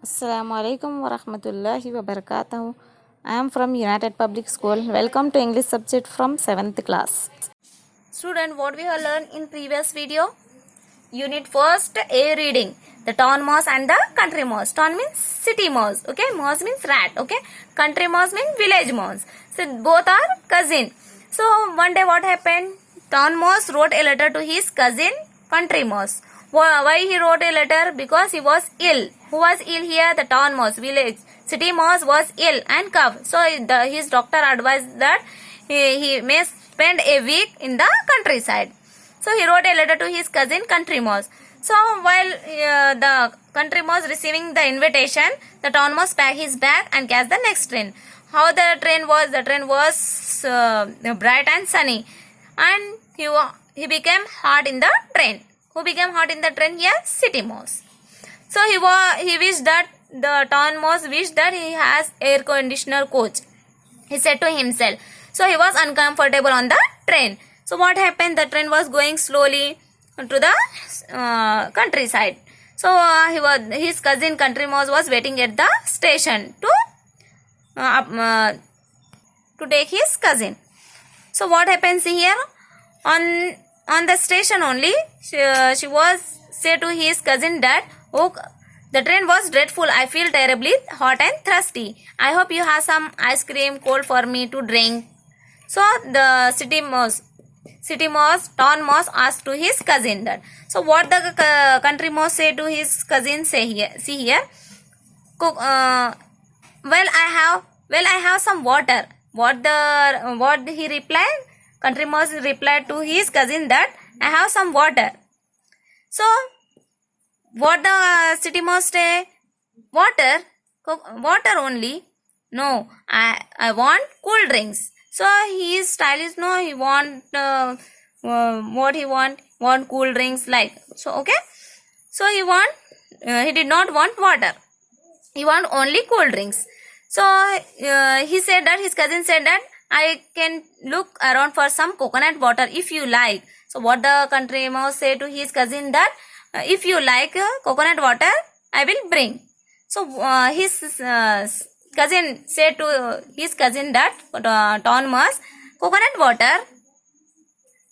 Assalamu alaikum wa rahmatullahi wa barakatuh. I am from United Public School. Welcome to English subject from 7th class. Student, what we have learned in previous video? Unit first, A reading. The town mouse and the country mouse. Town means city mouse. Okay, mouse means rat. Okay, country mouse means village mouse. So both are cousin. So one day what happened? Town mouse wrote a letter to his cousin country mouse. Why he wrote a letter? Because he was ill. Who was ill here? The town mouse. Village city mouse was ill and cough. So his doctor advised that he may spend a week in the countryside. So he wrote a letter to his cousin country mouse. So while the country mouse receiving the invitation, the town mouse packed his bag and catch the next train. How the train was? The train was bright and sunny, and he became hot in the train. Who became hot in the train here? City mouse. So he wished that the town mouse wished that he has air conditioner coach. He said to himself. So he was uncomfortable on the train. So what happened? The train was going slowly to the countryside. So his cousin country mouse was waiting at the station to take his cousin. So what happens here? On the station only, she was said to his cousin that, oh, the train was dreadful. I feel terribly hot and thirsty. I hope you have some ice cream cold for me to drink. So the city mouse, town mouse asked to his cousin that. So what the country mouse said to his cousin? See here. Well, I have some water. What he replied? Country mouse replied to his cousin that I have some water. So what the city mouse say? Water only? No, I want cool drinks. So his style is no. He want what he want cool drinks like. So okay. So he did not want water. He want only cool drinks. So he said that his cousin said that I can look around for some coconut water if you like. So what the country mouse say to his cousin that if you like coconut water, I will bring. So his cousin said to his cousin that town mouse, coconut water?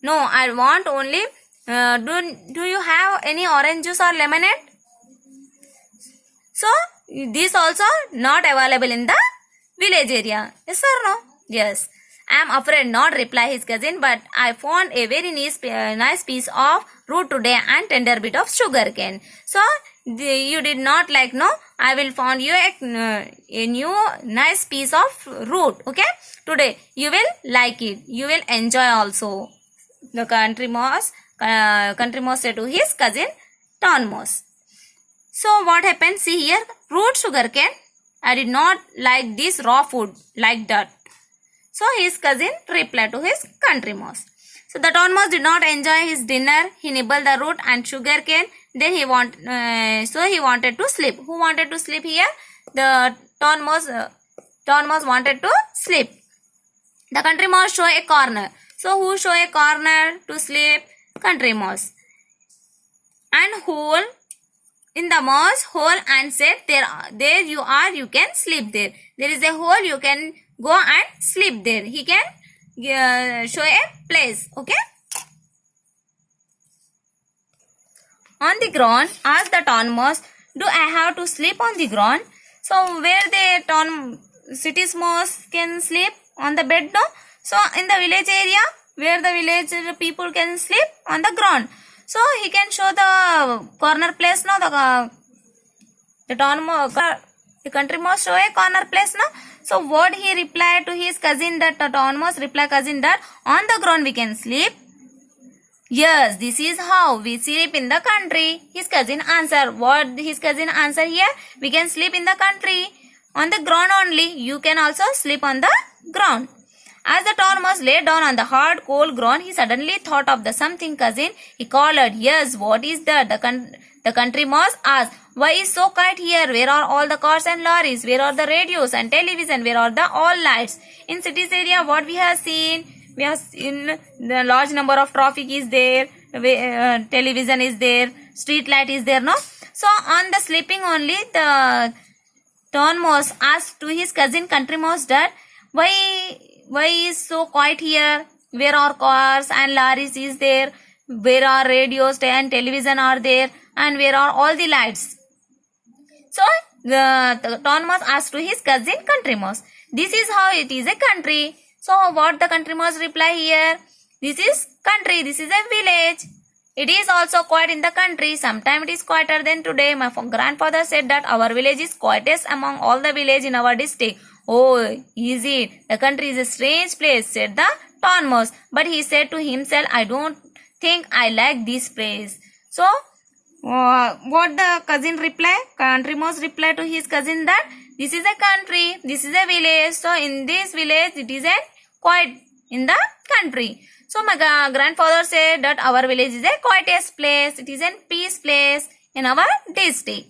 No, I want only. Do you have any orange juice or lemonade? So this also not available in the village area. Yes or no? Yes. I am afraid not, reply his cousin, but I found a very nice piece of root today and tender bit of sugar cane. So you did not like, no? I will find you a new nice piece of root. Okay? Today you will like it. You will enjoy also. The country mouse said to his cousin town mouse. So what happened? See here, root sugar cane. I did not like this raw food like that. So his cousin replied to his country mouse. So the town mouse did not enjoy his dinner. He nibbled the root and sugar cane. Then he wanted to sleep. Who wanted to sleep here? The town mouse wanted to sleep. The country mouse show a corner. So who show a corner to sleep? Country mouse. And hole in the mouse hole and said, there you are, you can sleep there. There is a hole, you can go and sleep there. He can show a place. Okay. On the ground, asked the town mouse, do I have to sleep on the ground? So where the city mouse can sleep? On the bed, no? So in the village area, where the village people can sleep? On the ground. So he can show the corner place, no? The country mouse show a corner place, no? So what he replied to his cousin that the town mouse replied cousin that on the ground we can sleep. Yes, this is how we sleep in the country. His cousin answer. What his cousin answer here? We can sleep in the country. On the ground only. You can also sleep on the ground. As the town mouse lay down on the hard, cold ground, he suddenly thought of the something cousin. He called out, yes, what is that? The country mouse asked, why is so quiet here? Where are all the cars and lorries? Where are the radios and television? Where are the all lights? In cities area, what we have seen? We have seen the large number of traffic is there. Television is there. Street light is there, no? So on the sleeping only, the Ton Mouse asked to his cousin Country Mouse that why is so quiet here? Where are cars and lorries is there? Where are radios and television are there? And where are all the lights? So the Ton Mouse asked to his cousin Country Mouse, this is how it is a country. So what the Country Mouse reply here? This is country, this is a village. It is also quiet in the country. Sometimes it is quieter than today. My grandfather said that our village is quietest among all the villages in our district. Oh, is it? The country is a strange place, said the Ton Mouse. But he said to himself, I don't think I like this place. So, what the cousin reply? Country Mouse replied to his cousin that this is a country, this is a village. So, in this village, it is a quiet in the country. So my grandfather said that our village is a quietest place. It is a peace place in our district.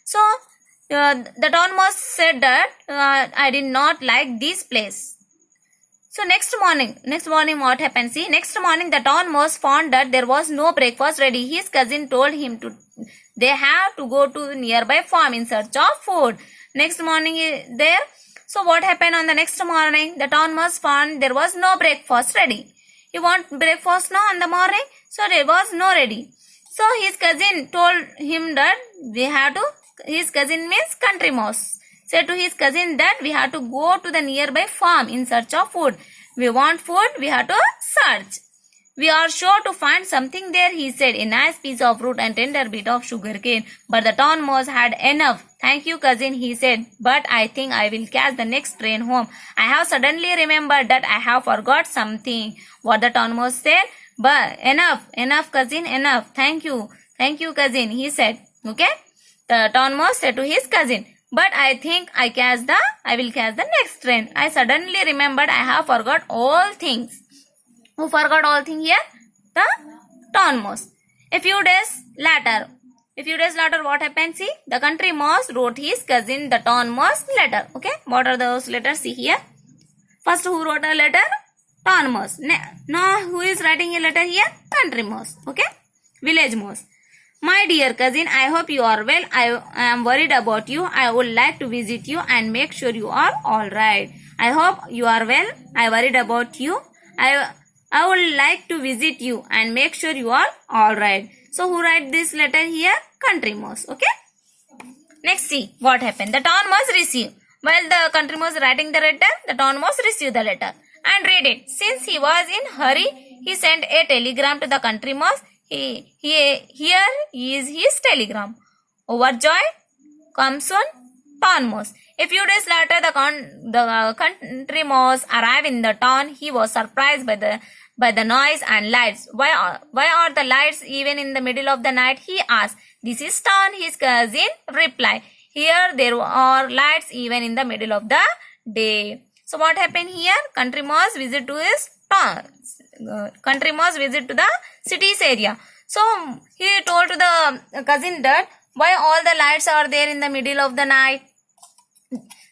So the Ton Mouse said that I did not like this place. So next morning what happened? See, next morning the Ton Mouse found that there was no breakfast ready. His cousin told him they have to go to nearby farm in search of food. Next morning there. So what happened on the next morning? The Ton Mouse found there was no breakfast ready. He want breakfast now in the morning, so there was no ready. So his cousin told him that his cousin means Country Mouse, said to his cousin that we have to go to the nearby farm in search of food. We want food, we have to search. We are sure to find something there, he said, a nice piece of fruit and tender bit of sugarcane. But the Ton Mouse had enough. Thank you, cousin, he said, but I think I will catch the next train home. I have suddenly remembered that I have forgot something. What the Ton Mouse said? But enough, cousin, enough. Thank you, cousin, he said. Okay? The Ton Mouse said to his cousin, but I think I will catch the next train. I suddenly remembered I have forgot all things. Who forgot all things here? The Ton Mouse. A few days later, what happened? See, the Country Mouse wrote his cousin the Ton Mouse letter. Okay, what are those letters? See here. First, who wrote a letter? Ton Mouse. Now, who is writing a letter here? Country Mouse. Okay, Village Mouse. My dear cousin, I hope you are well. I am worried about you. I would like to visit you and make sure you are all right. I hope you are well. I worried about you. I would like to visit you and make sure you are all right. So who write this letter here? Country Mouse. Okay. Next, see what happened. The Ton Mouse received. While the Country Mouse writing the letter, the Ton Mouse received the letter and read it. Since he was in hurry, he sent a telegram to the Country Mouse. Here is his telegram. Overjoyed, come soon, Ton Mouse. A few days later, the Country Mouse arrived in the town. He was surprised by the noise and lights. Why are the lights even in the middle of the night? He asked. This is town, his cousin replied. Here there are lights even in the middle of the day. So what happened here? Country Mouse visit to his town. Country Mouse visit to the city's area. So he told to the cousin that why all the lights are there in the middle of the night.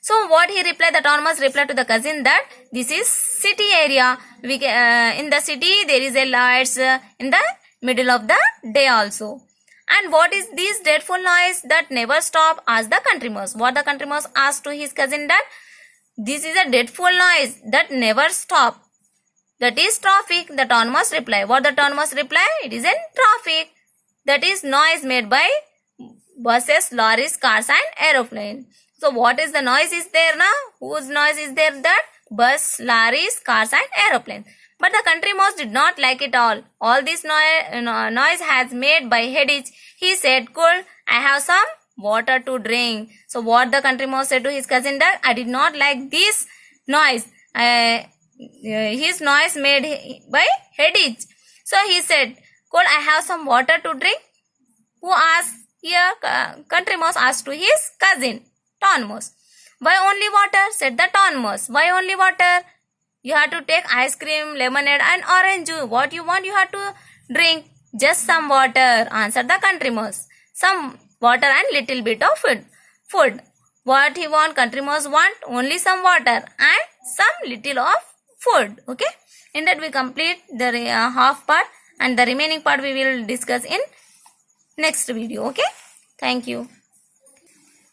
So what he replied, the Ton Mouse replied to the cousin that this is city area. In the city there is a lights in the middle of the day also. And what is this dreadful noise that never stop? Asked the Country Mouse. What the Country Mouse asked to his cousin that this is a dreadful noise that never stop. That is traffic. The Ton Mouse replied. What the Ton Mouse replied? It is a traffic. That is noise made by buses, lorries, cars and aeroplane. So what is the noise is there now? Whose noise is there? That bus, lorries, cars and aeroplanes. But the Country Mouse did not like it all. All this noise has made by headache. He said, cool, I have some water to drink. So what the Country Mouse said to his cousin that I did not like this noise. His noise made by headache. So he said, cool, I have some water to drink. Who asked here? Country Mouse asked to his cousin, Ton Mouse. Why only water? Said the Ton Mouse. Why only water? You have to take ice cream, lemonade and orange juice. What you want, you have to drink. Just some water, answered the Country Mouse. Some water and little bit of food. What he want? Country Mouse want only some water and some little of food. Okay. In that we complete the half part and the remaining part we will discuss in next video. Okay. Thank you.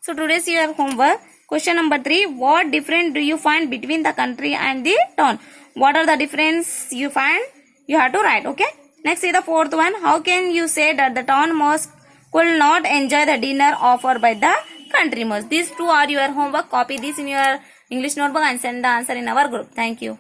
So today's your homework. Question number 3. What difference do you find between the country and the town? What are the difference you find? You have to write. Okay. Next is the fourth one. How can you say that the town mouse could not enjoy the dinner offered by the country mouse? These two are your homework. Copy this in your English notebook and send the answer in our group. Thank you.